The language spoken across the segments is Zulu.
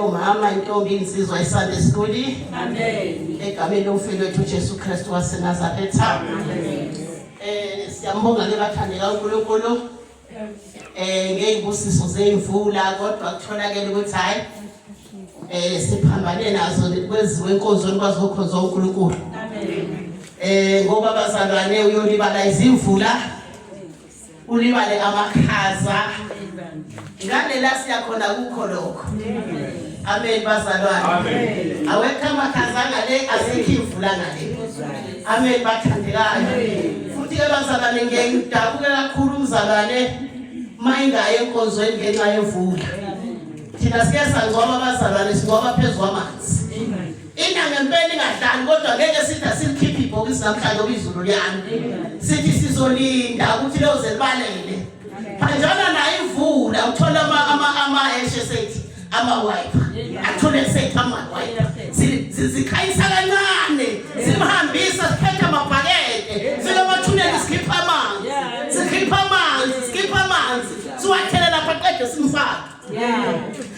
omama intombi insizwa iSunday School. Amen. Egameni lomfelo wethu Jesu Kristu waseNazaretha. Amen. Siyambonga ke bathandeka uNkulunkulu. Ngeyimbusiso zemvula kodwa kutholakala ukuthi hayi siphambane nazo kweziwe enkonzweni kwazokhonza uNkulunkulu. Amen. Ngoba bazalwane uyolibala izimvula. Ulibale amakhaza. Ngane la siyakhona kukho lokho. Amen bazalwane. Amen. Awekho amakhaza ngale asikho imvula ngale. Amen bathandekayo. Futhi ke bazalwane ngidabuke kakhulu umzalwane mayingaye enkonzweni ngenxa yemvula. Thina siyasangcoba abazalwane singoba phezulu kwamanzi. Ina ngempela ingadlali kodwa ngeke sithi asilikhiphe ibhokisi namhlanje obizulu liyana. Sithi sizolinda ukuthi loze libalele. Kanjalo nayo imvula uthola ama eshe sethi ama wiper. Athole sethi ama wiper. Sikhayisa kancane. Simhambisa siphethe amabhakede. Silamathuneli sikhipha amanzi. Sikhipha amanzi. Siwathele lapha qede simfaka.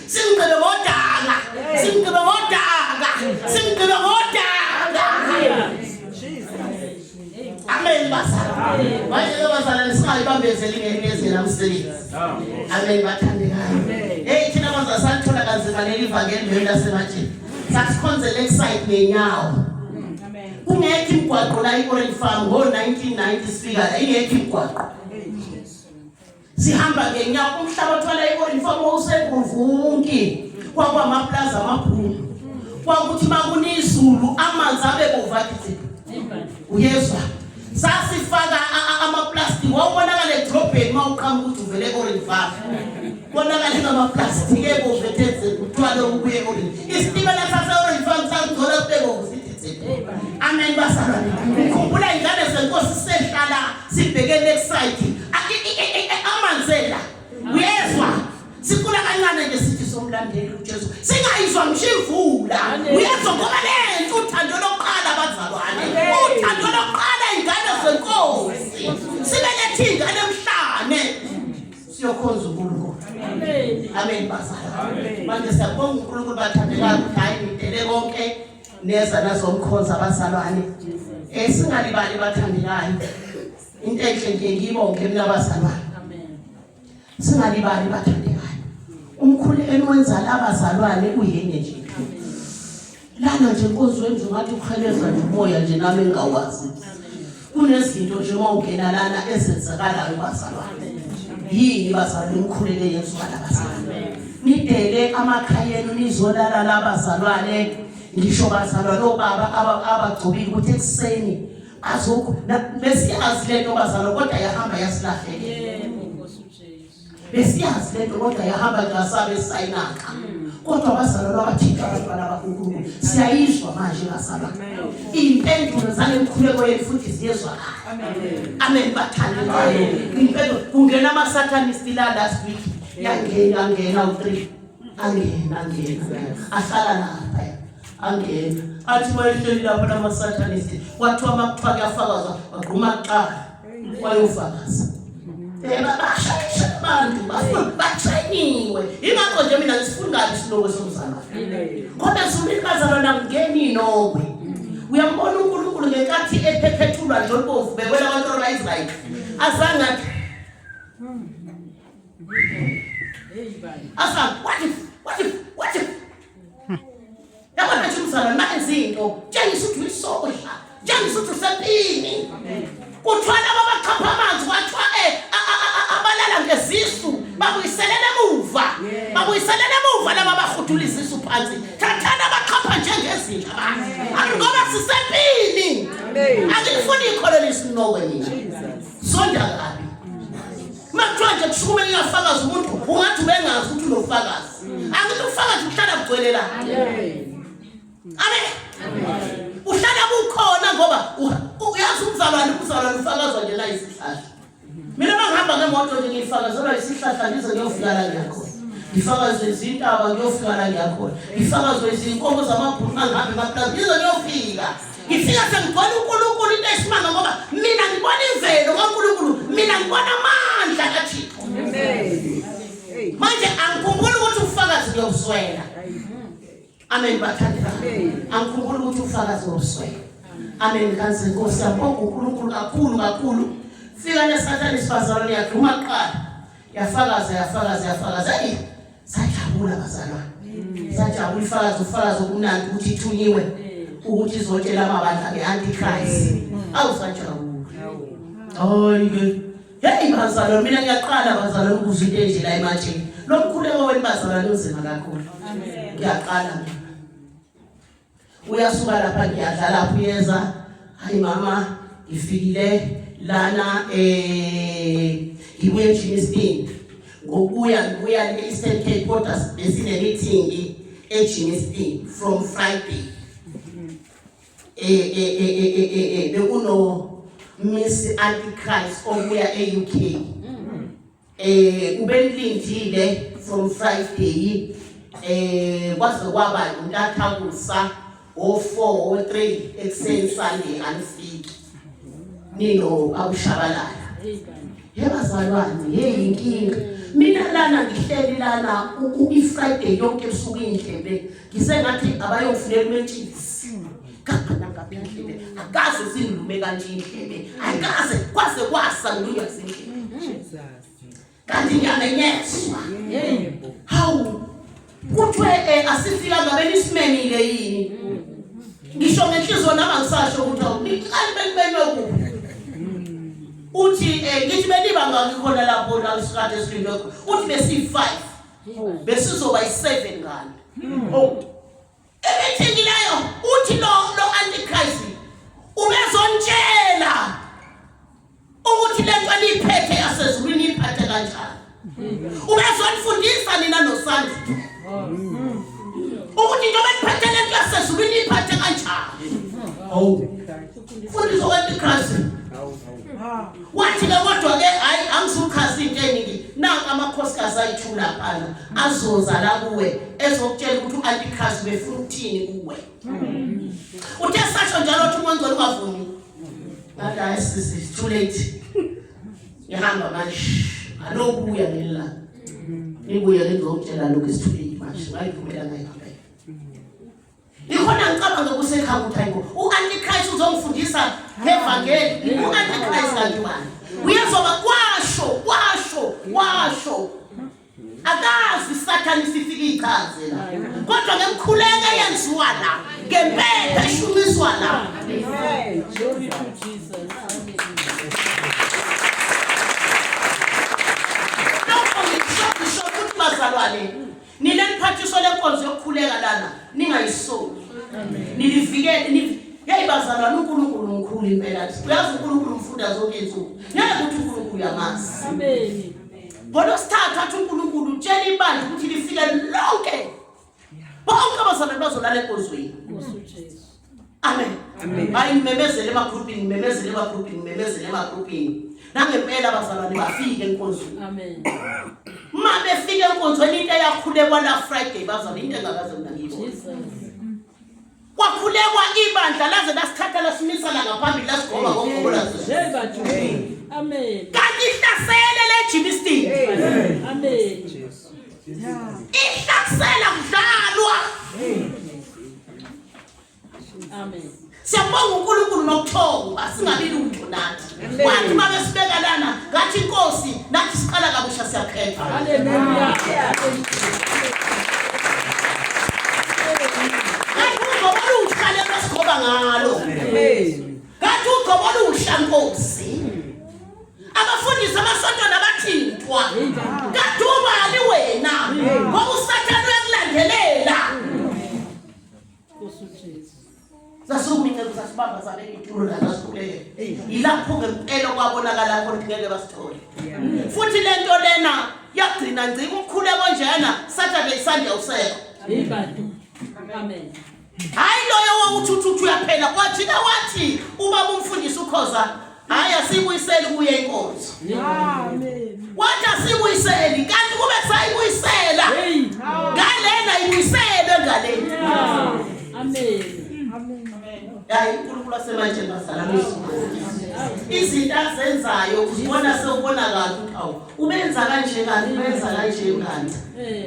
Singqibe ngodanga. Amen basala. Manje bazalwane singayibambezeli ngenyezela namsebenzi. Amen bathandekayo. Thina bazasathola kanzima leli vangeli lasematshini. Sasikhonzele exite ngenyawo. Kungekho imigwaqo la iOrange Farm ngo1990 sifika la ingekho imigwaqo. Sihamba ngenyawo umhlaba othola iOrange Farm usekuvunki. Kwakwamaplaza amakhulu. Kwakuthi makunizulu amanzi abebovathi. Uyezwa sasifaka amaplastic wawubonakala edrobheni mawuqhamuka ukuthi uvele eOrange Farm. Bonakala ngamaplastiki ebovetheze kuthwala ukuye eOrange. Isitimela sase-Orange Farm sangcola sibeko sithi amen basalwane. Ukhumbula ingane zenkosi sehlala sibheke next side. Amanzela. Uyezwa sikhula kancane nje sithi somlandeli uJesu. Singayizwa mshimvula. Uyezwa ngoba lento uthando lokuqala abazalwane. Uthando lokuqala ingane zenkosi. Sibelethe ingane emhlane. Siyokhonza uNkulunkulu. Amen bazalwane. Manje siyabonga uNkulunkulu bathandekayo ukuthi hayi nidele konke neza nazomkhonza abazalwane. Singalibali bathandekayo. Into enhle nje ngiyibonge mina abazalwane. Singalibali bathandekayo. Umkhulu enwenza labazalwane uyenye nje. Lana nje enkonzweni ngathi ukheleza nomoya nje nami engawazi. Kunezinto nje mawungena lana ezenzakalayo bazalwane. Yini bazalwane umkhulele yenziwa labazalwane. Nidele amakhayeni nizolala labazalwane. Ngisho bazalwane obaba abagcobile ukuthi ekseni azokho besiyazi lento bazalwane kodwa yahamba yasilahlekela. Besiyazi lento kodwa yahamba ngasabe sayinaka. Kodwa bazalwane abathika abantwana bakuNkulunkulu siyayizwa manje bazalwane. Impendulo zale mkhuleko yethu futhi ziyezwakala. Amen bathandekayo. Impendulo kungena amasatanist la last week yangena u3 angena ahlala lapha angena athi bayihleli lapha namasatanist wathiwa makuthiwa kuyafakazwa waqhuma qala wayofakaza. Abantu batrainiwe. Ingakho nje mina ngisifuna ngathi isiloko somzalwane. Kodwa sumile bazalwana ngeni nokwe. Uyambona uNkulunkulu ngenkathi ephephethulwa nje obovu bekwela abantu baIsrael. Azange athi asa what if yabona nje umzalwane manje izinto tshengisa ukuthi uyisokosha tshengisa ukuthi usempini. Kuthwala abaqhapha amanzi kwathiwa abalala ngezisu babuyiselele emuva laba bahudula izisu phansi. Thathana abaqhapha njengezinja abantu ngoba sisempini. Angifuni ikholo lesinokwe mina. Sonda kabi. Makuthiwa nje kushukume ngiyafakaza umuntu ungathi ubengazi ukuthi unofakazi. Angithi ufakazi uhlala kugcwelela. Amen. Uhlala bukhona ngoba uyazi umzalwane ufakazwa nje la isihlahla. Mina mangihamba ngemoto nje ngifakazelwa isihlahla ndize ngiyofika la ngiyakhona. Ngifakazwe izintaba ngiyofika la ngiyakhona. Ngifakazwe izinkomo zamabhulu angahambe emaplaza ndize ngiyofika. Ngifika sengibona uNkulunkulu into esimanga ngoba mina ngibona imvelo kaNkulunkulu. Mina ngibona amandla kaThixo. Manje angikhumbuli ukuthi ufakazi yobuswela. Amen bathandela. Angikhumbula ukuthi ufakazi wobuswela. Amen kanzi Nkosi yabonga uNkulunkulu kakhulu. Fika nesathane sifazalwane yakhe umaqala. Yafakaza. Hey, sajabula bazalwane. Sajabula ufakazi okumnandi ukuthi ithunyiwe ukuthi izotshela amabandla beAntichrist. Awusajabula. Hayi. Hey bazalwane mina ngiyaqala bazalwane ukuzwa into enje la ematsheni. Lo mkhuleko wenu bazalwane uzima kakhulu. Amen. Ngiyaqala mina. Uyasuka lapha ngiyadlala uyeza. Hayi mama ifikile lana ibuye eGiniston. Ngokuya eEastern Cape kodwa besine meeting eGiniston from Friday. Bekuno Miss Antichrist obuya eUK. Ubelindile from Friday kwaze kwaba uNtathakusa o4 o3 ekuseni Sunday anifiki. Nino abushabalala. Yebazalwane inkinga. Mina lana ngihleli lana iFriday yonke ebusuku indlebe. Ngisengathi abayofunela umentshisi. Ngaphindle akaze zinlume kanje indlebe akaze kwaze kwasa ngilunywa zindlebe Jesus kanti ngiyamenyeswa yebo hawu kuthiwe asifika ngabe nisimemile yini ngisho ngenhliziyo nama ngisasho ukuthi awuqali benibekuphi uthi ngithi beniba ngakhona lapho la isikhathi esilindwe uthi besi5 besizoba yi7 ngani ebethengileyo uthi lo Antichrist ubezontshela ukuthi lento aliphethe yasezulwini iphathe kanjani ubezonifundisa nina noSandi ukuthi njengoba iphethe lento yasezulwini iphathe kanjani fundisa uAntichrist wathi ke kodwa ke hayi angizukhazi into eningi nanka amakhosikazi ayithula phana azoza la kuwe ezokutshela ukuthi uAntichrist befuna ukuthini kuwe uthe sasho njalo ukuthi umuntu ongavumi ngathi ayisisi too late ngihamba manje alokuya ngela ngibuye ngizokutshela lokho isithule manje ngayivumela ngayihamba ikhona ngicabanga kusekhaya ukuthi ayiko uAntichrist uzongifundisa evangeli uAntichrist kanjani uyazoba kwasho akazi isathani sifika ichaze la kodwa ngemkhuleka yenziwa la ngempela eshumiswa la amen glory to Jesus amen no ukuthi bazalwane nile mphathiso lenkonzo yokukhuleka lana ningayisoli amen nilivikele hey bazalwane uNkulunkulu mkhulu impela uyazi uNkulunkulu umfunda zonke izinto ngeke ukuthi uNkulunkulu yamazi amen bona sithatha athi uNkulunkulu utshela ibandla ukuthi lifike lonke bonke abazalwane bazolala enkonzweni ngosuJesu amen hayi nimemezele emagrupini nangempela abazalwane bafike enkonzweni amen uma befike enkonzweni into eyakhulekwa la Friday bazalwane into engakaze ngiyibone kwakhulekwa ibandla laze lasithatha lasimisa la ngaphambili lasigoba ngokugobola hey bathu amen kanti ihlasele leGiniston amen ihlasela kudalwa amen siyabonga uNkulunkulu nokuthonga singabi lutho nathi wathi mabe sibeka lana ngathi inkosi nathi siqala kabusha siyakhetha haleluya ngalo ngathi ugqobola uhlankosi abafundisi amasonto nabathintwa kadubali wena ngoba usathana uyakulandelela ngosuJesu sasumine kusasibamba sabeke itulo la sasikhuleke ilapho ngempela kwabonakala ukuthi ngeke basithole futhi lento lena yagcina ncika umkhuleko njena Saturday Sunday usekho ibantu amen hayi loyo wawuthuthu uyaphela wathi ubaba umfundisi ukhoza hayi asibuyiseli kuye inkonzo amen wathi asibuyiseli kanti kube sayibuyisela ngalena ibuyisele ngale amen hayi uNkulunkulu wasemanje bazalwane izinto azenzayo uzibona sewubona kahle ukuthi awu ubenza kanje kanti ubenza kanje kanti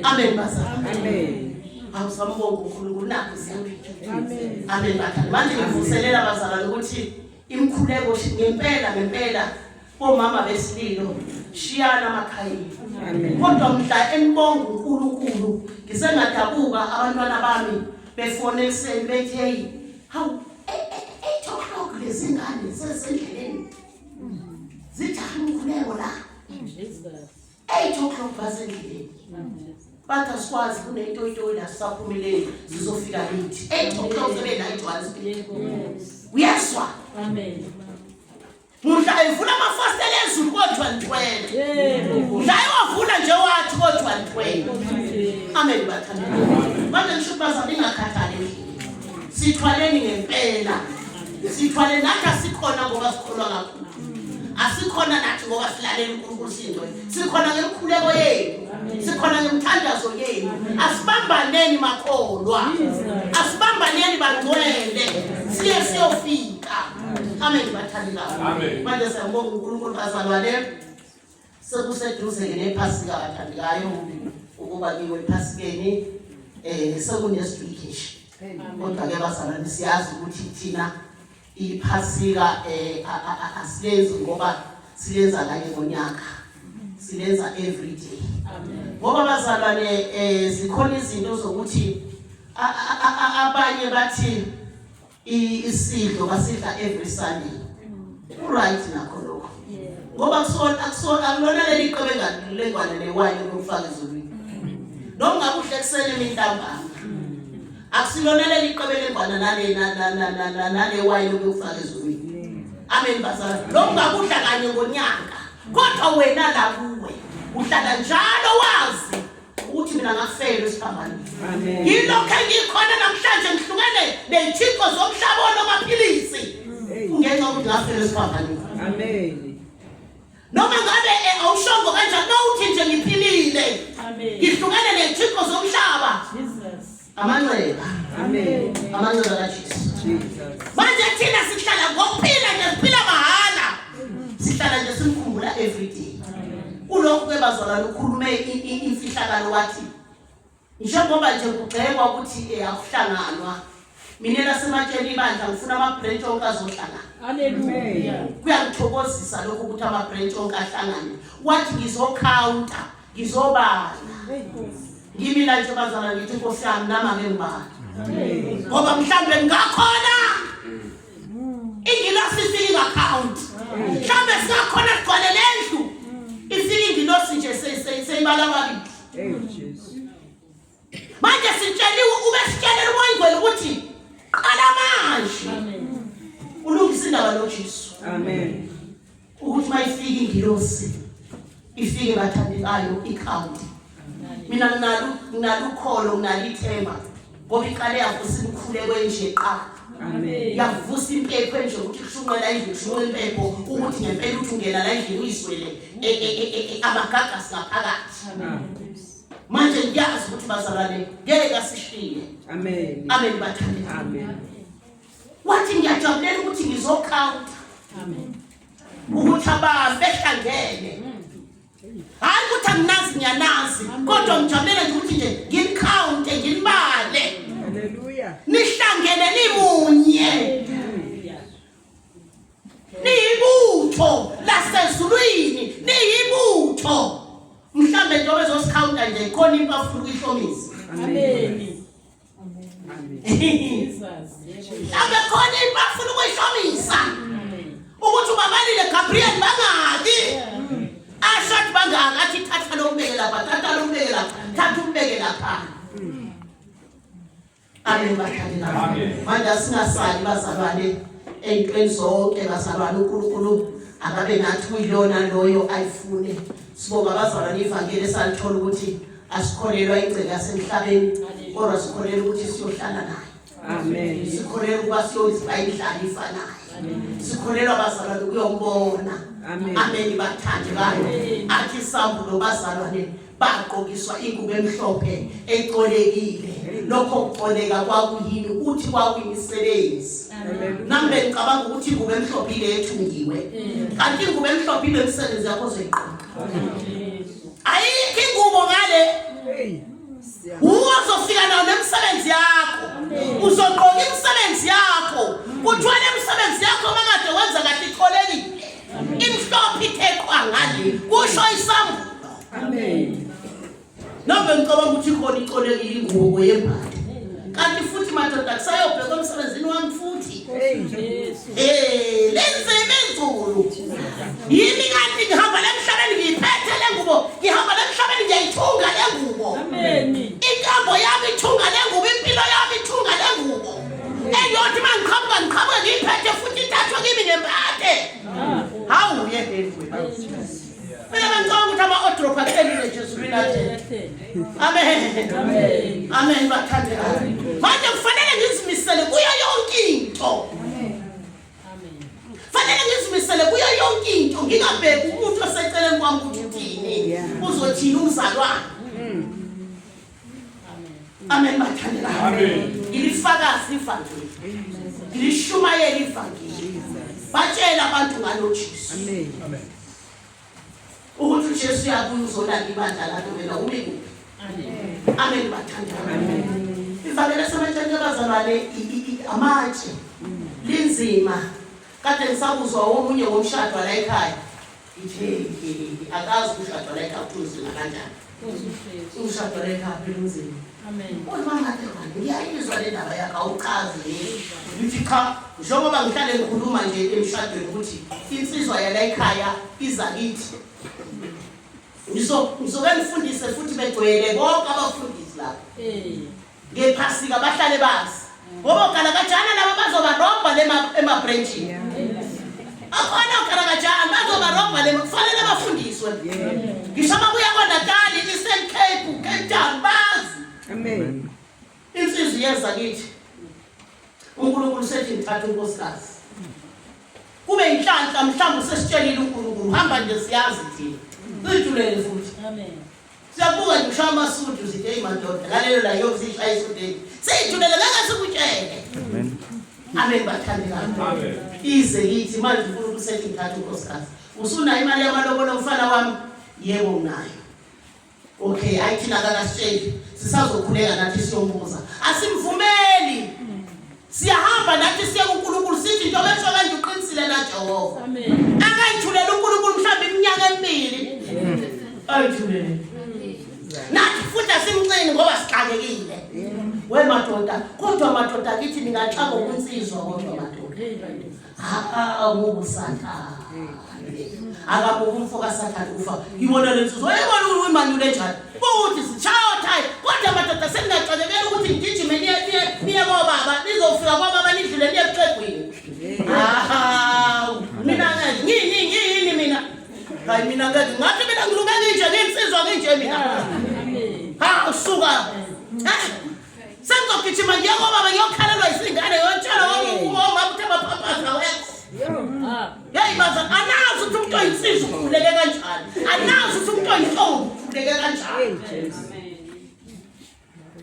amen bazalwane amen awusambonga uNkulunkulu nakho siyaphila amen bathanda manje ngivuselela bazalwane ukuthi imkhuleko ngempela omama besililo shiyana amakhayeni kodwa mhla enibonga uNkulunkulu ngisengadabuka abantwana bami befone ekseni bethi hey how 8 o'clock lezingane sesendleleni zithanda umkhuleko la 8 o'clock basendleleni bathi asikwazi kunento la sisaphumelele sizofika late 8 o'clock sebela eJohannesburg uyaswa amen Mhla evula amafastela ezulu kodwa ntwele. Yebo. Mhla ewavula nje wathi kodwa ntwele. Amen bathanda. Manje ngisho bazali ngakhathali. Sithwaleni ngempela. Sithwale nathi asikhona ngoba sikholwa kakhulu. Asikhona nathi ngoba silalela uNkulunkulu sindwe. Sikhona ngemkhuleko yenu. Sikhona ngemthandazo yenu. Asibambaneni makholwa. Asibambaneni bangcwele. Siyofika. Amen bathandika. Manje siyabonga uNkulunkulu bazalwane. Sekuseduze ke nephasika bathandikayo ukuba kiwe ephasikeni sekunesitwikishi. Kodwa ke bazalwane siyazi ukuthi thina iphasika asiyenzi ngoba siyenza kanye ngonyaka. Siyenza every day. Amen. Ngoba bazalwane zikhona izinto zokuthi abanye bathi isidlo basidla every Sunday. Right nakho lokho. Ngoba akulona leli iqebe ngalengwane newine lokufaka ezulwini. Noma ngakuhle ekseni emintambama. Akusilona leli iqebe lengwane nale wine lokufaka ezulwini. Amen bazalwane. Noma ngakudla kanye ngonyaka. Kodwa wena la kuwe uhlala njalo wazi ukuthi mina ngafela esiphambani. Amen. Yilokho engikhona namhlanje ngihlukene nezithixo zomhlaba nomaphilisi. Ungenza ukuthi ngafela esiphambani. Amen. Noma ngabe awushongo kanjani uthi nje ngiphilile. Amen. Ngihlukene nezithixo zomhlaba. Jesus. Amanxeba. Amen. Amanxeba kaJesu. Jesus. Manje thina sihlala ngokuphila nje siphila mahala. Sihlala nje simkhumbula every day. Ulokhu ke bazalwane ukhulume imfihlakalo wathi njengoba nje kugcekwa ukuthi akuhlanganwa mina lasematsheni ibandla ngifuna ama branch onke azohlangana. Haleluya. Kuyangithokozisa lokho ukuthi ama branch onke ahlangane. Wathi ngizocounta ngizobala. Ngimila nje bazalwane ngithi Nkosi yami nama ke ngibala. Ngoba mhlambe ngakhona ingilasi singa count. Mhlambe singakhona sigcwele lendlu. Ifiki nginosi nje seyibala babi. Jesus. Manje sitsheliwe ube sitshelela umoyingwele ukuthi qala manje. Amen. Ulungisa indaba loJesu. Amen. Ukuthi mayifiki ngilosi ifike bathandekayo icount. Mina nginalo ukholo nginalithemba ngoba iqale yavusa imkhuleko nje qa. Amen. Yavusa impepho nje ukuthi kushunqela indlu kushunqela impepho ukuthi ngempela uthi ungena la endlini uyiswele amagaga singaphakathi. Amen. Manje ngiyazi ukuthi bazalwane ngeke asishiye. Amen. Amen bathande. Amen. Wathi ngiyajabulela ukuthi ngizocount. Amen. Ukuthi abantu behlangene. Hayi ukuthi anginazi ngiyanazi kodwa ngijabulela nje ukuthi nje ngicount ngilibale. Haleluya. Nihlangene nimunye. Niyibutho lasezulwini niyibutho. Mhlambe njengoba ezosikhawunta nje khona impafuna ukuyihlomisa. Amen. Amen. Jesus. Abe khona impafuna ukuyihlomisa. Ukuthi ubabalile Gabriel bangaki? Ashathi bangaki athi thatha lo umbeke lapha, thatha lo umbeke lapha, thatha umbeke lapha. Amen bathanda. Amen. Manje asingasali bazalwane ey'ntweni zonke bazalwane uNkulunkulu akabe nathi uyilona loyo ayifune. Sibonga bazalwane ivangeli esalithola ukuthi asikholelwa ingceke yasemhlabeni kodwa sikholelwa ukuthi siyohlala naye. Amen. Sikholelwa ukuba siyozibayidlala ifanayo. Amen. Sikholelwa bazalwane kuyombona. Amen. Amen bathande bayo. Athi isambulo bazalwane baqokiswa ingubo emhlophe ecolekile. Lokho kucoleka kwakuyini uthi kwakuyimisebenzi. Nambe ngicabanga ukuthi ingubo emhlophe ile ethungiwe. Kanti ingubo emhlophe ile imisebenzi yakho ozoyiqoqa. Ayikho ingubo ngale. Uzofika nayo nemsebenzi yakho. Uzoqoqa imisebenzi yakho. Kuthwala imisebenzi yakho makade wenza kahle icolekile. Imhlophe ithekwa ngale. Kusho isambulo. Amen. Nambe ngicabanga ukuthi khona icolekile ingubo yembali. Kanti futhi madoda kusayobheka emsebenzini wami futhi. Lenze imenzulu. Yimi kanti ngihamba emhlabeni ngiyiphethe le ngubo. Ngihamba emhlabeni ngiyayithunga le ngubo. Amen. Inkambo yami ithunga le ngubo, impilo yami ithunga le ngubo. Eyothi mangiqhamuka ngiyiphethe futhi ithathwa kimi ngempathe. Hawu yebheni. Mina ngicabanga ukuthi ama-odrop athelile Jesu minathele. Amen. Amen. Amen bathandekayo. Manje kufanele ngizimisele kuyo yonke into. Amen. Fanele ngizimisele kuyo yonke into ngingabheki umuntu oseceleni kwami ukuthi uthini. Uzothini umzalwane. Amen bathandekayo. Amen. Ngilifakazi ivangeli. Ngilishumayela ivangeli. Batshela abantu ngalo Jesu. Amen. Amen. Ukuthi Jesu yabuya uzolanda ibandla lakhe wena umi kuphi? Amen bathandekayo. Ivangeli esematsheni abazalwane amatshe linzima. Kade ngisabuzwa omunye womshado la ekhaya. Ithe akazi ukushado la ekhaya kuthuzina kanjani. Umshado la ekhaya phezulu. Amen. Mama ngiyayizwa le ndaba yakhe awuchazi ngithi cha njengoba ngihlale ngikhuluma nje emshadweni ukuthi insizwa yala ekhaya iza kithi. Ngizoke ngifundise futhi begcwele bonke abafundisi lapha. Ngephasika bahlale bazi. Ngoba ukala kanjani laba bazobarobha emabranchini. Akhona ukala kanjani bazobarobha le kufanele bafundiswe. Ngisho babuya kwaNatali, Eastern Cape, Cape Town bazi. Amen. Insizwa yeza kithi. uNkulunkulu sethi ngithatha unkosikazi. Kube inhlanhla mhlawumbe sesitshelile uNkulunkulu hamba nje siyazi thina. Sithulele futhi. Amen. Siyabuka nje ushaya amasudu zithi hey madoda ngalelo la yokuzishaya isudeni. Sithulele ngeke sikutshele. Amen. Amen bathandekayo. Amen. Ize kithi manje uNkulunkulu sethi ngithatha unkosikazi. Usunayo imali yamalobolo mfana wami? Yebo unayo. Okay, ayithina akasitsheli. Sisazokhuleka nathi siyombuza. Asimvumeli. Siyahamba nathi siye kuNkulunkulu sithi into besho kanje uqinisile na Jehova. Amen. Akayithulela uNkulunkulu mhlawumbe iminyaka emibili. Ayithulele. Nathi futhi asimncini ngoba sixakekile. We madoda, kodwa madoda kithi ningaxaka ukunsizwa kodwa madoda. Ngubusatha. Akabuka umfoka sathana ufa. Ngibona lensizwa yebona uManuel enjani. Ukuthi sichayotha kodwa madoda seningacakekela ukuthi ngijime niye baba nizofika kwababa nidlule niye eqegwini. Mina ngini mina. Hayi mina ngathi mina ngilunga nje ngensizwa nje mina. Usuka. Sengizogijima ngiye kwababa ngiyokhalelwa isingane yotshela ngoma ukuthi abaphapaza wethu. Hey baza anazi ukuthi umuntu oyinsizwa ukhuleke kanjani. Anazi ukuthi umuntu oyintombi ukhuleke kanjani.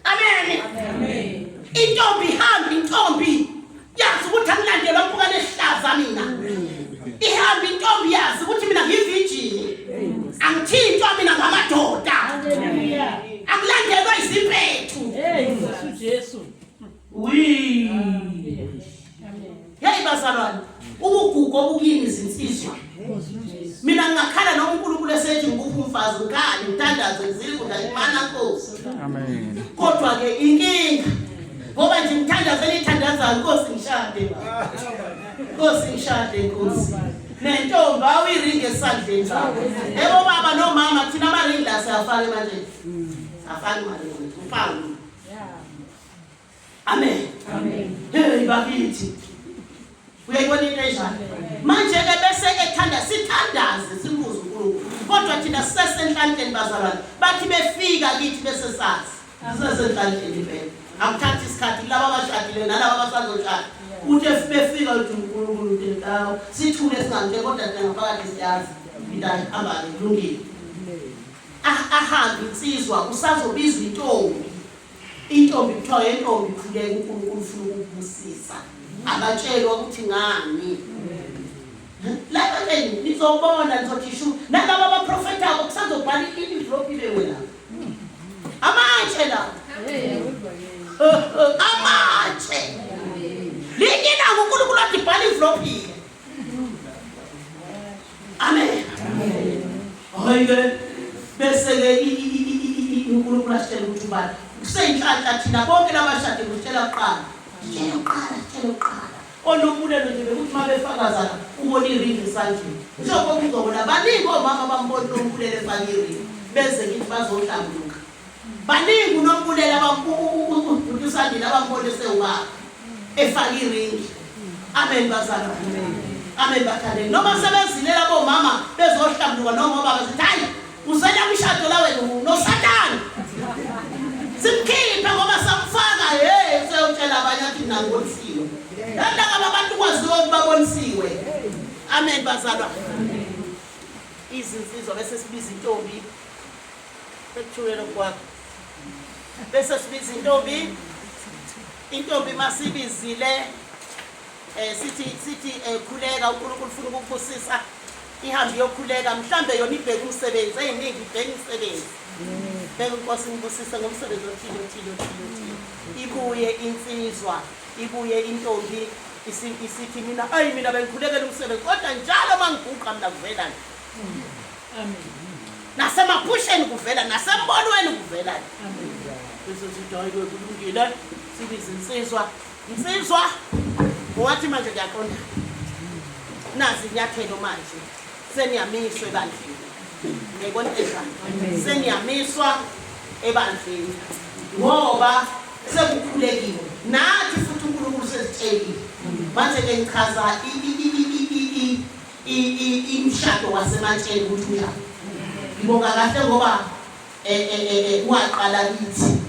Amen. Amen. Intombi yazi ukuthi angilandelwa mpukane ehlaza mina. Ihamba intombi yazi ukuthi mina ngivirgin. Angithintwa mina ngamadoda. Hallelujah. Akulandelwa izimpethu. Hey, Jesu. Wi. Amen. Hey bazalwane, ubugugu obukini izinsizwa. Mina ngingakhala noNkulunkulu esethi ngikuphi umfazi ngani ngithandaze ngizikudla imana Nkosi. Amen. Kodwa ke inkinga ngoba nje ngithandaze nithandaza Nkosi ngishade. Nkosi ngishade Nkosi. Nentombi awiringe esandleni sakho. Yebo baba nomama thina amaringi la siyafaka manje. Afani manje ufaka. Amen. Amen. Hey bakithi. Uyayibona into enjani? Manje ke bese ethanda sithandaze sibuze uNkulunkulu. Kodwa thina sisesenhlanhleni bazalwane. Bathi befika kithi bese sazi. Sisesenhlanhleni phela. Akuthathi isikhathi laba abashadile nalabo abasazoshada. Uthe befika uthi uNkulunkulu uthi hawo sithule singanje kodwa njengaphakathi siyazi. Indaba ihamba kulungile. ahambe insizwa usazobizwa intombi kuthiwa intombi ikhuleka uNkulunkulu ufuna ukubusisa abatshelwa ukuthi ngani lapha ke nizobona nizothisha nalabo abaprofeta abo kusazobhala i-envelope ibewe la amatshe la amatshe likina uNkulunkulu athi bhala i-envelope amen hayi bese ke uNkulunkulu asitshela ukuthi ubani kuseyinhlanhla thina bonke labashade kutshela uqala onombulelo nje bekuthi mabefakazana ubona iringi esandleni njengoba uzobona baningi omama bambona unombulelo efaka iringi beze ngithi bazohlambuluka baningi unombulelo abambuka isandleni abambona esewubaba efaka iringi amen bazalwa amen bathandeni noma sebezilela bomama bezohlambuluka noma obaba zithi hayi uzela umshado la wena noSatani simkhiphe ngoba samfaka seyotshela abanye athi nangolisiwe landa abantu kwaziwa ukubabonisiwe amen bazalwa izinsizwa bese sibiza intombi ekuthulelo kwakho bese sibiza intombi masibizile sithi khuleka uNkulunkulu ufuna ukubusisa ihambe yokhuleka mhlambe yona ibheka umsebenzi eziningi ibheka umsebenzi beka uNkosi ngibusise ngomsebenzi othile ibuye insizwa ibuye intombi isithi mina bengikhulekela umsebenzi kodwa njalo mangiguqa mina kuvelana amen nasemaphusheni kuvela nasembonweni kuvela amen bese sithi hayi kulungile sibiza insizwa wathi manje ngiyaqonda nazi inyathelo manje seniyamiswa ebandleni ngiyabona njani seniyamiswa ebandleni ngoba sekukhulekile nathi futhi uNkulunkulu sesitshelile manje ke ngichaza imshado wasematsheni ukuthi njani ngibonga kahle ngoba waqala kithi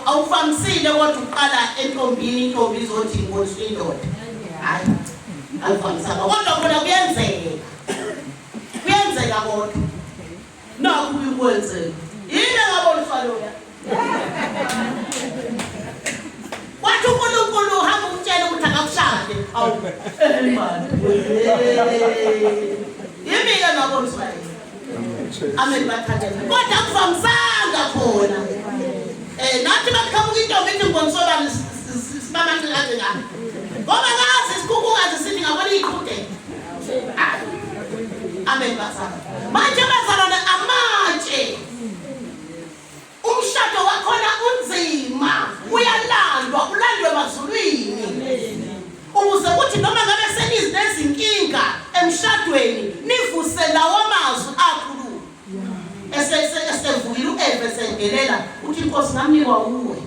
awufamisile kodwa uqala entombini intombi izothi ngibonisa indoda hayi awufamisanga kodwa khona kuyenzeka kodwa nakho kuyikwenzeka yini ngabonisa loya wathi uNkulunkulu hamba umtshela ukuthi akakushade awu manje yimi-ke ngabonisa amen bathandeni kodwa akuvamisanga khona nathi bakuqhamuka intombi ithi ngibonisobani sibamancinane ngani ngoba ngazi isikhukhukazi sithi ngabona iyiqhude amen bazalwane manje bazalwane amatshe umshado wakhona unzima uyalandwa ulandwe emazulwini ukuze kuthi noma ngabe senizi nezinkinga emshadweni nivuse lawo amazwi akhuluma esevukile uEve sengelela uthi inkosi ngamnikwa uwe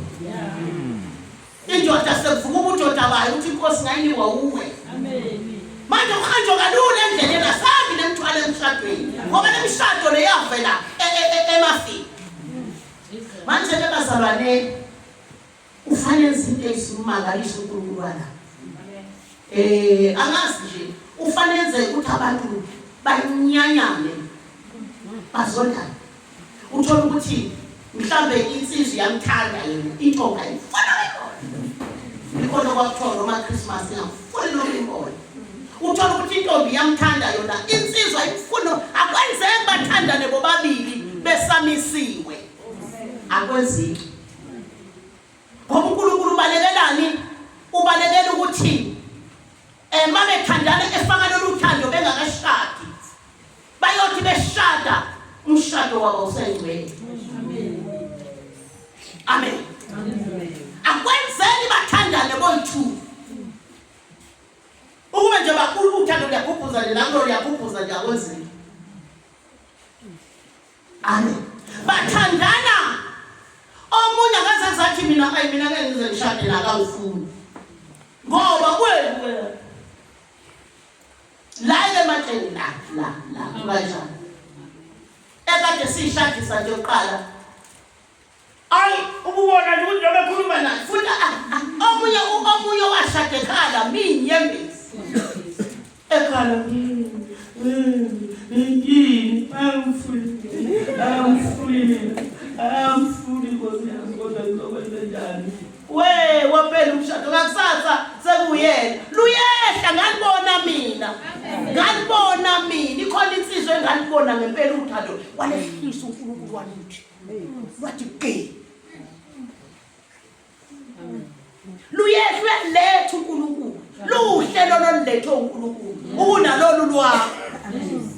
indoda sekuvuka ubudoda bayo uthi inkosi ngayinikwa uwe amen manje uhanjwa kalula endleleni asabi nemthwalo emshadweni ngoba nemishado leyavela emafini manje ke bazalwane ufanele izinto ezisimangaliso uNkulunkulu wala angazi nje ufanele ukuthi abantu banyanyane bazondane uthola ukuthi mhlambe insizwe yamthanda yena intombi ayifana ikhona kwakuthiwa noma Christmas ngafuni noma imbona uthola ukuthi intombi yamthanda yona insizwe ayifuna akwenzeki bathandane bobabili besamisiwe akwenzeki ngoba uNkulunkulu ubalekelani ubalekela ukuthi mabethandana efaka lolu thando bengakashadi bayothi beshada umshado wabo usengcwele amen akwenzeki bathandane boyi-2 ukube nje bakulu uthando luyagubhuza nje nalo luyagubhuza nje akwenzeki amen bathandana omunye akazazathi mina ngeke ngize ngishade la akangifuni ngoba kwenu la ematsheni la kanjani ekade siyishadisa nje uqala ayi ububona nje ukuthi bekhuluma naye futhi omunye washadekhala minyembezi ekhala yini angifuni izwe ngalibona ngempela uthando walehlisa uNkulunkulu waluthi wathi ke luyehlwe lethu uNkulunkulu luhlelo lolletho uNkulunkulu unalolu lwakho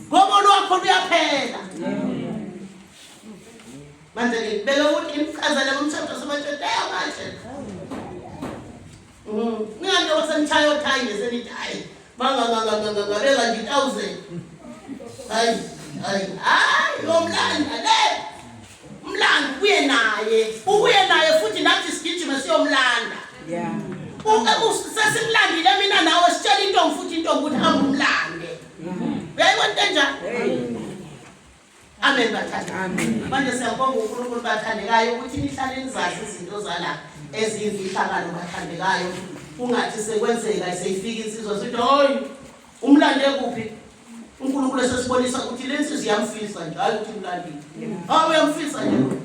ngoba lwakho luyaphela manje ngibeka ukuthi imchazane ngomthetho somatshethe manje Ngingabe wasenchayo thayi ngesenithi hayi banga ngi 1000 hayi yomlanda le umlanda ubuye naye futhi nathi sigijima siyomlanda sesimlandile mina nawe sitshela intombi futhi intombi ukuthi hamba umlande uyayibona njani amen bathanda manje siyabonga uNkulunkulu bathandekayo ukuthi nihlale nizazi izinto zala eziyimfihlakalo bathandekayo ungathi sekwenzeka seyifika insizwa sithi hayi umlande kuphi uNkulunkulu esesibonisa ukuthi lensi ziyamfisa njalo ukuthi umlandile uyamfisa nje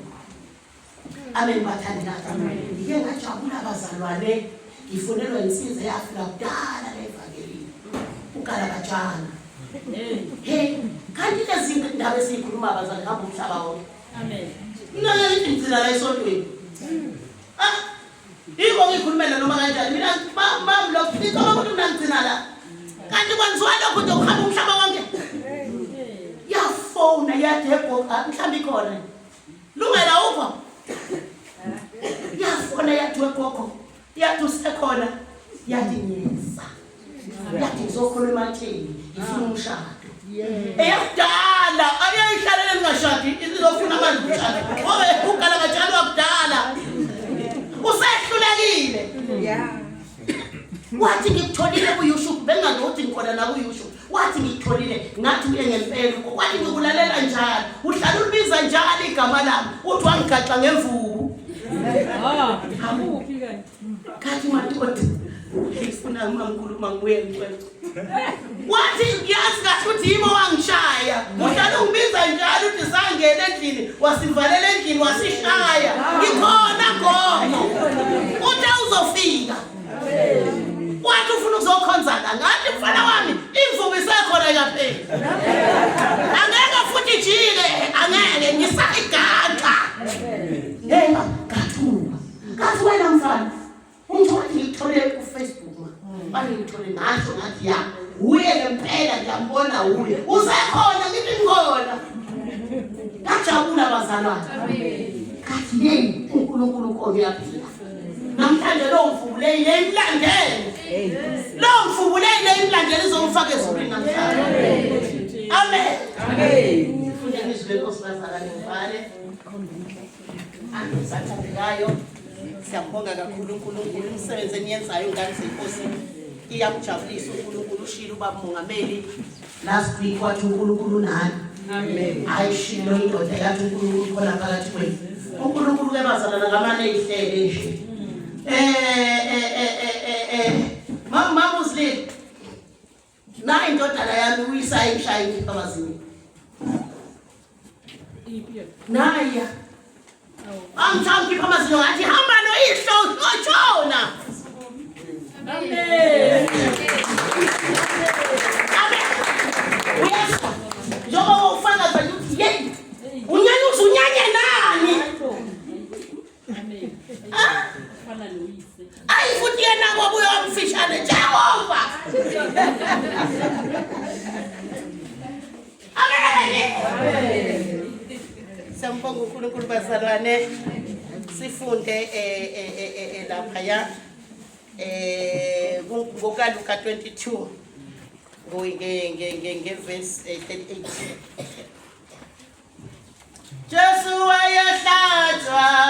amen bathandekayo ngike ngajabula abazalwane ngifunelwa insizwa eyafika kudala levangelini uGalakajana kanti lezi ndaba esikhuluma abazali hamba umhlaba wonke amen mina ngithina la esontweni Iko ngikhulumela noma kanjani mina mama lo ngicela ukuthi ngangcina la kanti kwenziwa lokho nje ukuhamba umhlaba wonke yafona yathi ebhoka mhlawumbe ikhona lungela upha yafona yathi ebhoka yathi usekhona yathi nyesa yathi ngizokhona ematheni ngifuna umshado eyakudala ayayihlalele ngashadi izofuna abantu umshado ngoba uGalakajana wakudala usehlulekile wathi ngikutholile kuYouTube bengazothi ngikhona na kuYouTube wathi ngikutholile ngathi uye ngempela kwathi ngikulalela njalo uhlala ulibiza njalo igama lami uthi wangigaxa ngemvubu Amuphi kanje? kathi madoda ngifuna ngikhuluma nguye ngicela wathi ngiyazi kahle ukuthi yimo wangishaya uhlala ungibiza njalo uthi sangena endlini wasivalela endlini wasishaya ngikhona khona uthi uzofika wathi ufuna ukuzokhonza ngathi mfana wami imvubu isekhona yaphela angeke futhi jike angeke ngisayigaxa ngathuka ngathi wena mfana ungithi ngithole kuFacebook manje ngithole ngasho ngathi ya uye ngempela ngiyambona uye usekhona ngithi ngona ngajabula abazalwane kathi hey uNkulunkulu koyaphila namhlanje lo mvubuleni yemlandele lo mvubuleni yemlandele izomfaka ezulwini namhlanje amen amen sifunde ngizwe osibazalwane ngivale angisathandekayo siyabonga kakhulu uNkulunkulu umsebenzi eniyenzayo ngani senkosi iyamjabulisa uNkulunkulu ushilo bamongameli last week wathi uNkulunkulu nani amen ayishilo indoda yathi uNkulunkulu khona phakathi kwenu uNkulunkulu kebazalana ngamane ihlele nje mama Muslim na indodana yami uyisayishayini abazini naya angithangi phamazinyo ngathi hamba noyihlo otshona amen amen uyezwa njengoba ufaka nje uthi hey unyanya uzunyanye nani amen fana noyise ayi futhi yena ngoba uyamfishane Jehova amen Sambonga uNkulunkulu bazalwane sifunde lapha ya ngokaLuka 22 ngeverse 38 Jesu wayehlatshwa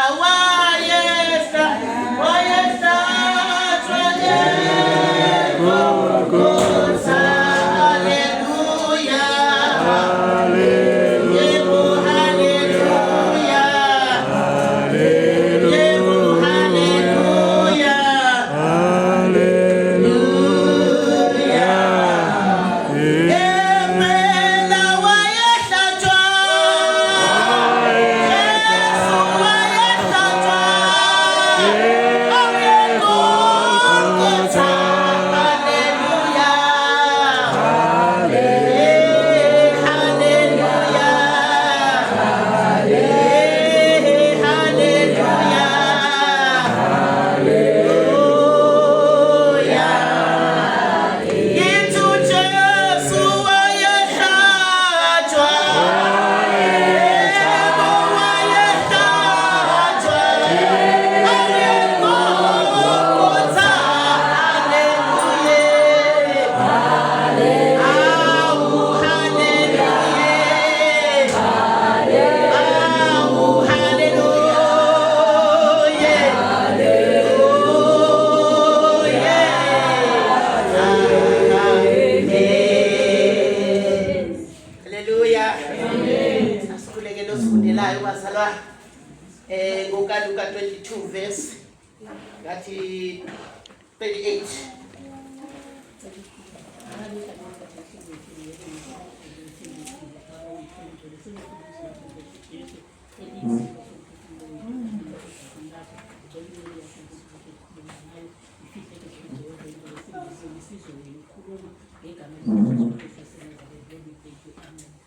nayo bazalwa ngokaLuka 22 verse ngathi 38.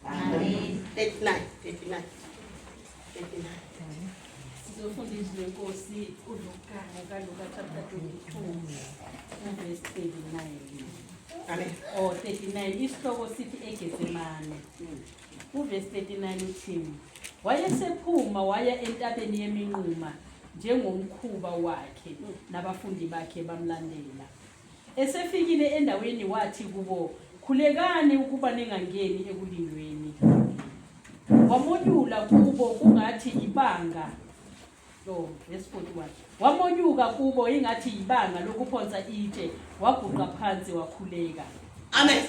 Amen. 39. Sizofundiswa lenkosi uLuka chapter 22 verse 39. Amen. 39 isihloko sithi eGetsemane. Verse 39 uthi wayesephuma waya entabeni yeminquma njengomkhuba wakhe nabafundi bakhe bamlandela. Esefikile endaweni wathi kubo, khulekani ukuba ningangeni ekulindweni. Wamonyula kubo kungathi ibanga. Verse 41. Wamonyuka kubo ingathi ibanga lokuphonsa itshe, waguqa phansi wakhuleka. Amen.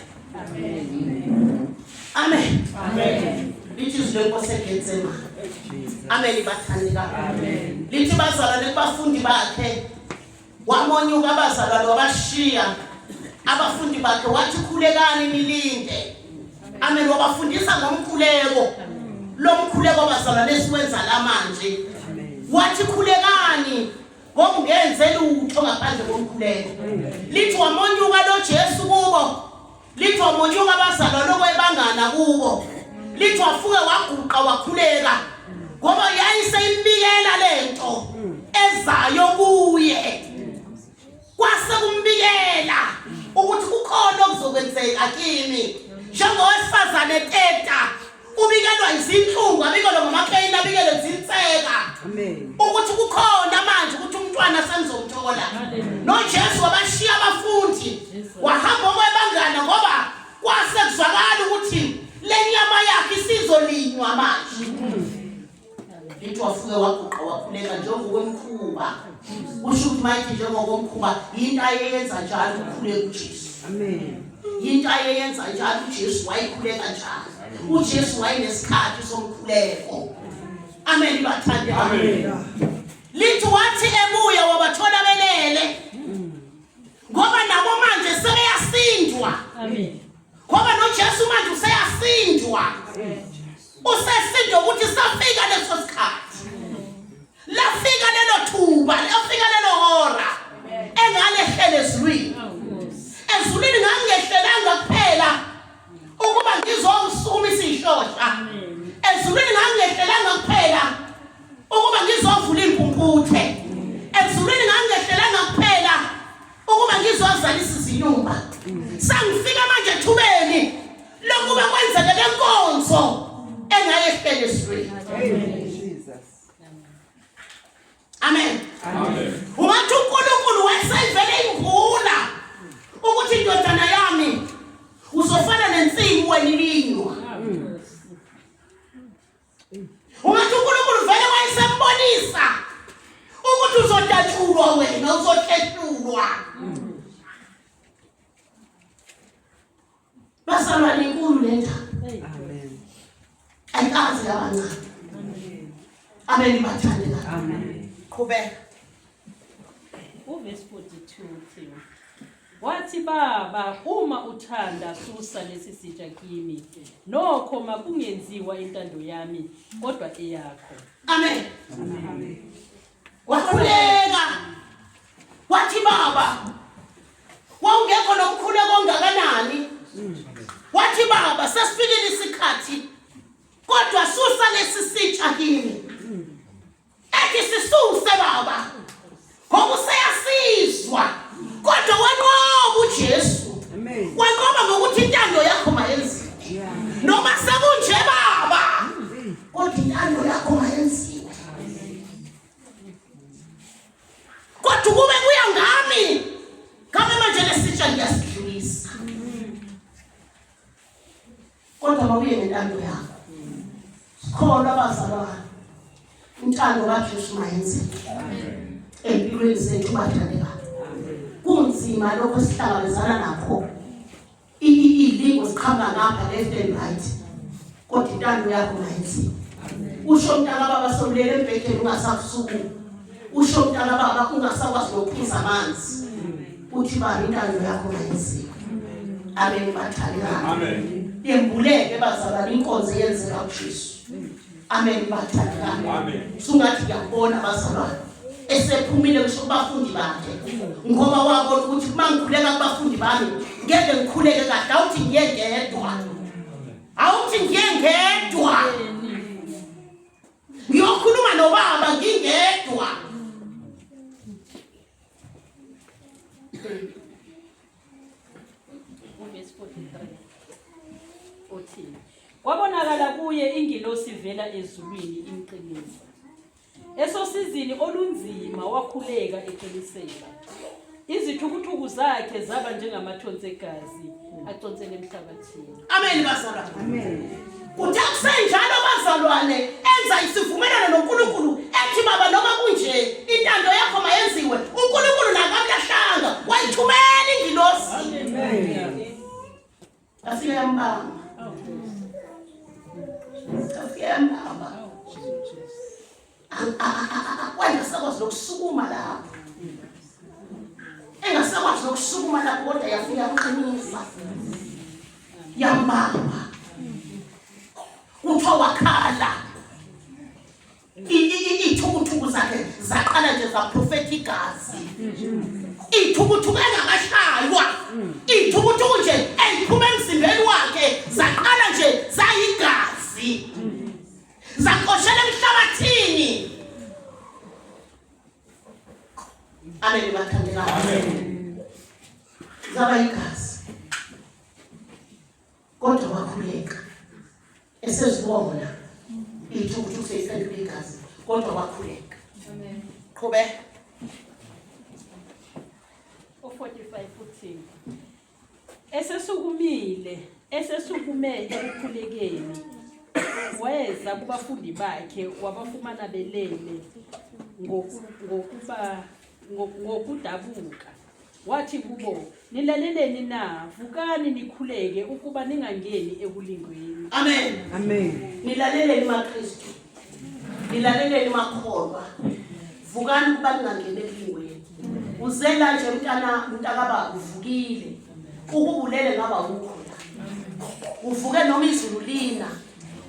Lithi izwi lenkosi eGetsemane. Amen bathandika. Lithi bazalwane kubafundi bakhe wamonyuka abazalwane wabashiya abafundi bakhe wathi khulekani nilinde. Amen. Wabafundisa ngomkhuleko. Lo mkhuleko abazalwane esiwenza lamanje. Wathi khulekani ngoba ungenze lutho ngaphandle komkhuleko. Lithi wamonyuka lo Jesu kubo. Lithi wamonyuka abazalwane okwebangana kubo. Lithi wafuke waguqa wakhuleka ngoba yayiseyimbikela lento ezayo kuye. Kwase kumbikela ukuthi kukhona okuzokwenzeka kimi njengowesifazane teta ubikelwa izinhlungu abikelwa ngamapheni abikelwe izinseka. Amen. Ukuthi kukhona manje ukuthi umntwana senzomthola. No Jesu wabashiya abafundi wahamba okwebangana ngoba kwase kuzwakala ukuthi lenyama yakhe isizolinywa manje. Lithi wafuke waguqa wakhuleka njengokwemkhuba. Usho ukuthi manje njengokomkhuba into ayenza njalo ukukhuleka uJesu. Amen. Into ayenza njalo uJesu wayikhuleka njalo. uJesu wayenesikhathi somkhuleko. Amen bathandi. Amen. Lithi wathi ebuya wabathola belele. Ngoba nabo manje sebeyasindwa. Amen. Ngoba noJesu manje useyasindwa. Usesindwa ukuthi safika leso sikhathi. Lafika lelo thuba, lafika lelo hora. Engalehlele ezulwini. Ezulwini ngangehlelela kuphela ukuba ngizosukuma isishosha. Ezulwini ngangehlelela kuphela ukuba ngizovula impumputhe. Ezulwini ngangehlelela kuphela ukuba ngizozalisa izinyumba. Sangifika manje ethubeni lokuba kwenzeke lenkonzo engayehlele ezulwini. Amen. Ungathi uNkulunkulu wayesayivele imvula ukuthi indodana yami uzofana nensimu wena ilinywa. Ungathi uNkulunkulu vele wayesembonisa ukuthi uzodatshulwa wena uzokhehlulwa. Bazalwane inkulu lento. Amen. Ayikaze abancane. Amen bathandeka. Amen. Qhubeka. Verse 42 uthi wathi baba uma uthanda susa lesi sitsha kimi nokho makungenziwa intando yami kodwa eyakho. Amen. Wakhuleka wathi baba wawungekho nomkhuleko ongakanani. Wathi baba sesifikile isikhathi kodwa susa lesi sitsha kimi. Ethi sisuse baba ngoba useyasizwa kodwa wanqoba uJesu. Wanqoba ngokuthi intando yakho mayenziwe. Noma sekunje baba kodwa intando yakho mayenziwe. Kodwa kube kuya ngami kama manje lesitsha ngiyasidlulisa. Kodwa mabuye ngentando yakho. Sikhona abazalwane. Intando kaJesu mayenziwe. Empilweni zethu bathandeka. Kunzima lokho sihlangabezana nakho. Ilingo sikhamba ngapha left and right. Kodwa intando yakho mayenziwe. usho mntana baba somlele embhedeni ungasakusuku usho mntana baba ungasakwazi nokuphuza amanzi uthi bani intando yakho mayenziwe amen bathandana amen yembuleke bazalwane inkonzo yenzeka kuJesu amen bathandana amen sungathi ngiyabona bazalwane esephumile kusho kubafundi bakhe ngoba wabona ukuthi mangikhuleka kubafundi bami ngeke ngikhuleke kahle awuthi ngiyengedwa awuthi ngiyengedwa ngiyokhuluma nobaba ngingedwa kwabonakala kuye ingilosi ivela ezulwini imqinisa esosizini olunzima wakhuleka eqinisela izithukuthuku zakhe zaba njengamathonsi egazi aconsele emhlabathini amen bazalwane amen uthi akusenjalo bazalwane enza isivumelano noNkulunkulu ethi baba noma kunje intando yakho mayenziwe uNkulunkulu nakamlahlanga wayithumela ingilosi amen asiyambanga asiyambanga wangasakwazi nokusukuma lapho engasakwazi nokusukuma lapho kodwa yafika kuqinisa yambamba uthiwa wakhala ithukuthuku zakhe zaqala nje zaprophetic igazi ithukuthuku engakashaywa ithukuthuku nje eziphuma emzimbeni wakhe zaqala nje zayigazi zakoshela emhlabathini amen bathandeka amen zaba igazi kodwa wakhuleka esezibona ithukuthuku seyiphendula igazi kodwa wakhuleka amen qhubeka 45 uthi esesukume ekukhulekeni weza kubafundi bakhe wabafumana belele ngokudabuka wathi kubo nilaleleni na vukani nikhuleke ukuba ningangeni ekulingweni amen amen nilaleleni maKristu nilaleleni makholwa vukani ukuba ningangeni ekulingweni uzela nje mntakababa uvukile ukubulele ngaba ukhona uvuke noma izulu lina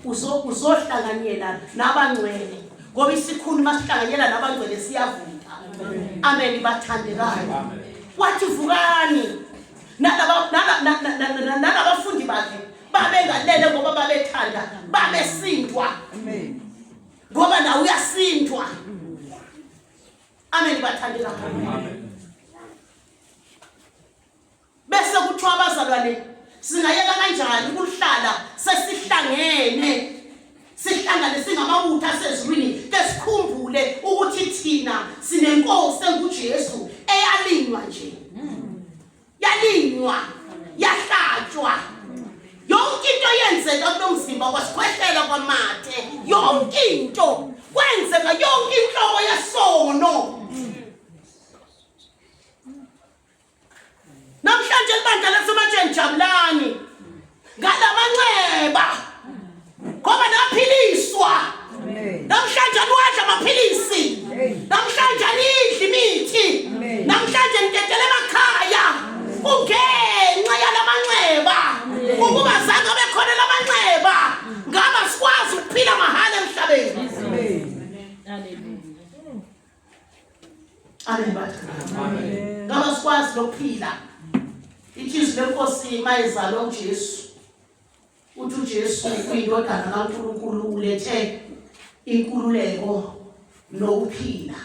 uzohlanganyela nabangcwele ngoba isikhulu masihlanganyela nabangcwele siyavuka amen bathandekayo wathi vukani nalabafundi bakhe babengalele ngoba babethanda babesindwa amen ngoba nawe uyasindwa amen bathandekayo amen bese kuthiwa abazalwane singayeka kanjani ukuhlala sesihlangene sihlangane singamabutho asezulwini ke sikhumbule ukuthi thina sinenkosi enguJesu eyalinywa nje yalinywa yahlatshwa yonke into yenzeka kulomzimba kwasikhwehlela kwamathe yonke into kwenzeka yonke inhlobo yesono namhlanje libandla lasematsheni jabulani ngalamanxeba ngoba naphiliswa namhlanje niwadla amaphilisi namhlanje nidla imithi namhlanje nidedele emakhaya kungenxa yalamanxeba ukuba zange bekhona lamanxeba ngaba sikwazi ukuphila mahala emhlabeni amen amen ngaba sikwazi ukuphila ithi lenkosi mayizalwa uJesu uthi uJesu uyindodana kaNkulunkulu ulethe inkululeko nokuphila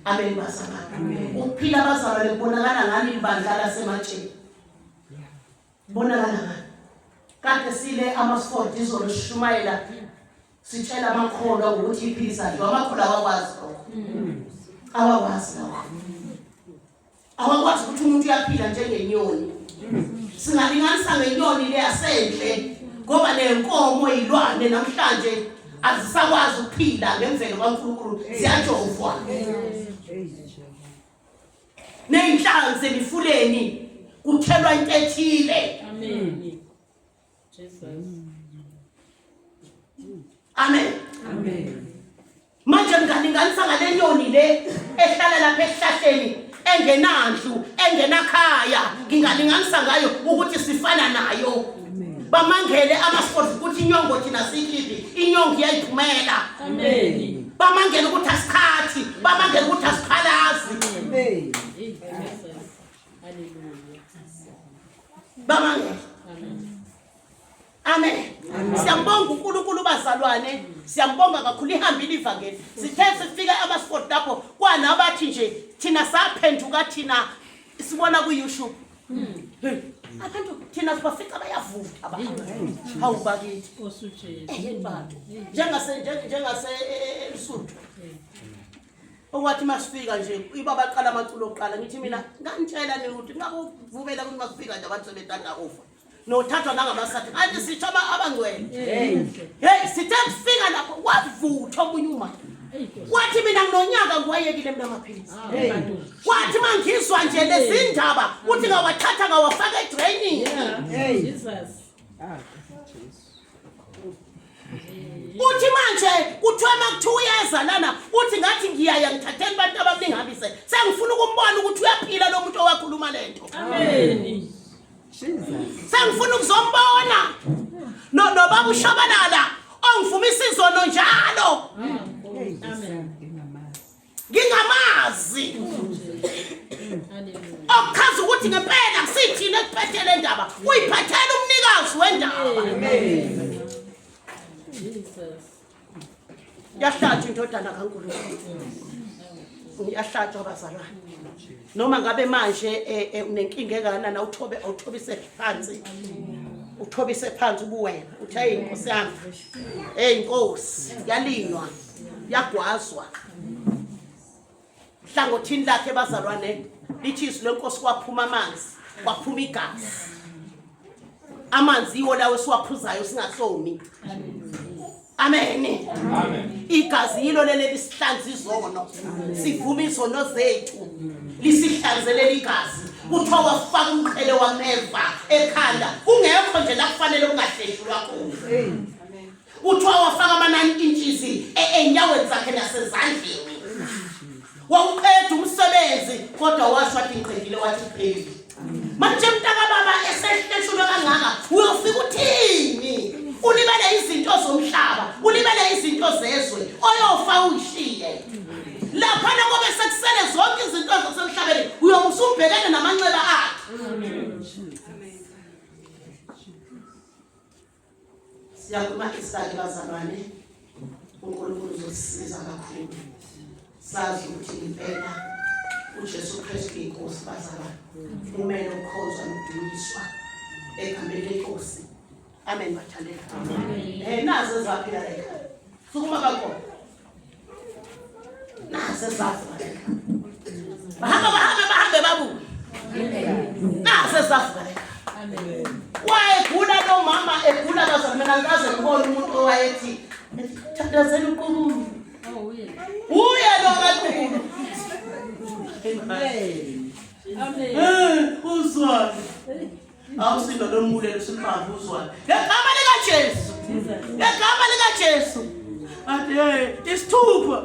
amen bazalwane ukuphila bazalwane kubonakala ngani ibandla lasematsheni bonakala ngani kade sile ama-sport izolo sishumayela sitshela amakholwa ukuthi iphilisa nje amakholwa awakwazi lokho awakwazi lokho awakwazi ukuthi umuntu uyaphila njengenyoni singalinganisa ngenyoni le yasendle ngoba lenkomo yilwane namhlanje azisakwazi ukuphila ngemvelo kaNkulunkulu ziyajovwa neyinhlanzi emifuleni kuthelwa into ethile amen Jesus amen Amen. Manje ngingalinganisa ngale nyoni le ehlala lapha esihlahleni engenandlu engenakhaya ngingalinganisa ngayo ukuthi sifana nayo. Bamangele amasports ukuthi inyongo thina sikhiphi inyongo iyayiphumela. Amen. Bamangele ukuthi asikhathi bamangele ukuthi asiphalazi. Amen. Bamangele. Amen. Siyambonga uNkulunkulu bazalwane, siyambonga kakhulu ihambile ivangeli. Sithe sifika amasport lapho kwanabathi nje thina saphenduka thina sibona ku YouTube. Abantu thina sibafika bayavutha abantu. Hawu bakithi Osutshela. yini bantu. Njengase eSuthu. Okwathi masifika nje ibaba qala amaculo oqala ngithi mina ngantshela ukuthi ngakuvumela ukuthi masifika nje abantu sebetata ufa. Nothathwa nangamasathi athi sithoma abangcwele. Hey sithe kufika lapho wavutha omunye uma. Wathi mina nginonyaka ngiwayekile mina amaphilisi. Wathi mangizwa nje lezindaba uthi ngawathatha ngawafaka edraining. Jesus. Uthi manje kuthiwa makuthiwa uyazalana uthi ngathi ngiyaya ngithatheni abantu abaningi habise sengifuna ukumbona ukuthi uyaphila lo muntu owakhuluma lento. Amen. Sengifuna ukuzombona nobaba uShabalala ongivumisa izono njalo. Amen. Ngingamazi okuchaza ukuthi ngempela kusithina ekuphethele indaba uyiphathela umnikazi wendaba. Amen. Jesus. Yahlatshwa indodana kaNkulunkulu. Yahlatshwa abazalwane. Noma ngabe manje unenkinga enganana awuthobise phansi. Uthobise phansi ubuwena. Uthi hey Nkosi yami. Hey Nkosi, yalinywa. Yagwazwa. Hlangothini lakhe bazalwane lithi izwi lenkosi kwaphuma amanzi, kwaphuma igazi. Amanzi iwo lawo siwaphuzayo singasomi. Amen. Amen. Igazi yilo leli lisihlanza izono. Sivuma izono zethu. Lisihlanzelela igazi. Kuthiwa wafaka umqhele wameva ekhanda. Kungekho nje la kufanele ungahleshulwa khona. Kuthiwa wafaka ama-9 inches enyaweni zakhe nasezandleni. Wawuqeda umsebenzi kodwa washo wathi ngiqedile wathi pheli. Manje mntaka baba esehleshulwe kangaka uyofika uthini? Ulibele izinto zomhlaba, ulibele izinto zezwe, oyofa uyishiye. Lapha ngoba sekusele zonke izinto zasemhlabeni uyomusumbhekene namanxeba akhe. Siyakhuluma isake bazalwane, uNkulunkulu uzosisiza kakhulu. Sazi ukuthi impela uJesu Kristu inkosi bazalwane. Kumele ukhonzwe nokudunyiswa egameni lenkosi. Amen bathandeka. Amen. Nazo zaphila la ekhaya. Sukuma kakhona. Nazo zaphila. Bahambe babu. Nazo zaphila. Amen. Wayegula lo mama egula bazalwane mina ngaze ngibone umuntu owayethi thandazela uNkulunkulu. Uye lo kakhulu. Amen. Amen. Uzwa. Awusino lo mbulelo simbavu uzwa. Ngegama lika Jesu. Ngegama lika Jesu. Athi hey, isithupha.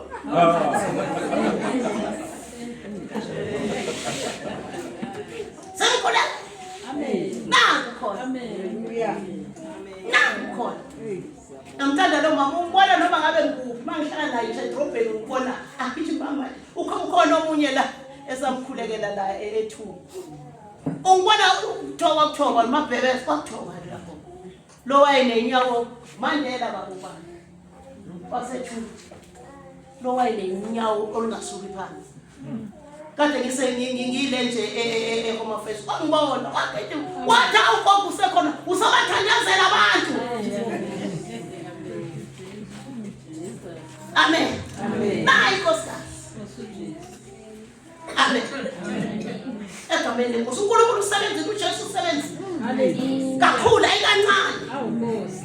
Sengikhola. Amen. Nakhona. Amen. Nakhona. Ngimthanda lo mama umbona noma ngabe ngikuphi mangihlala naye edrobheni ngibona apithi mama ukhona omunye la esamkhulekela la ethu. Ungibona ukuthoba amabhebe kwakuthoba lapho. Lo wayenenyawo Mandela babubani. Wasethu. Lo wayenenyawo olungasuki phansi. Kade ngile nje Home Affairs. Wangibona wathi awugogo usekhona usabathandazela abantu. Amen. Amen. Nayi nkosikazi. Amen. Egameni lenkosi uNkulunkulu usebenza uJesu usebenza. Haleluya. Kakhulu ayikancane. Awu Nkosi.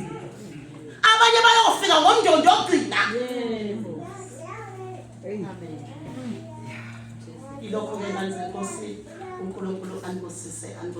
Abanye bayofika ngomndondo ogcina. Yebo. Amen. Ilokho ke nansi Nkosi uNkulunkulu anibusise. Amen.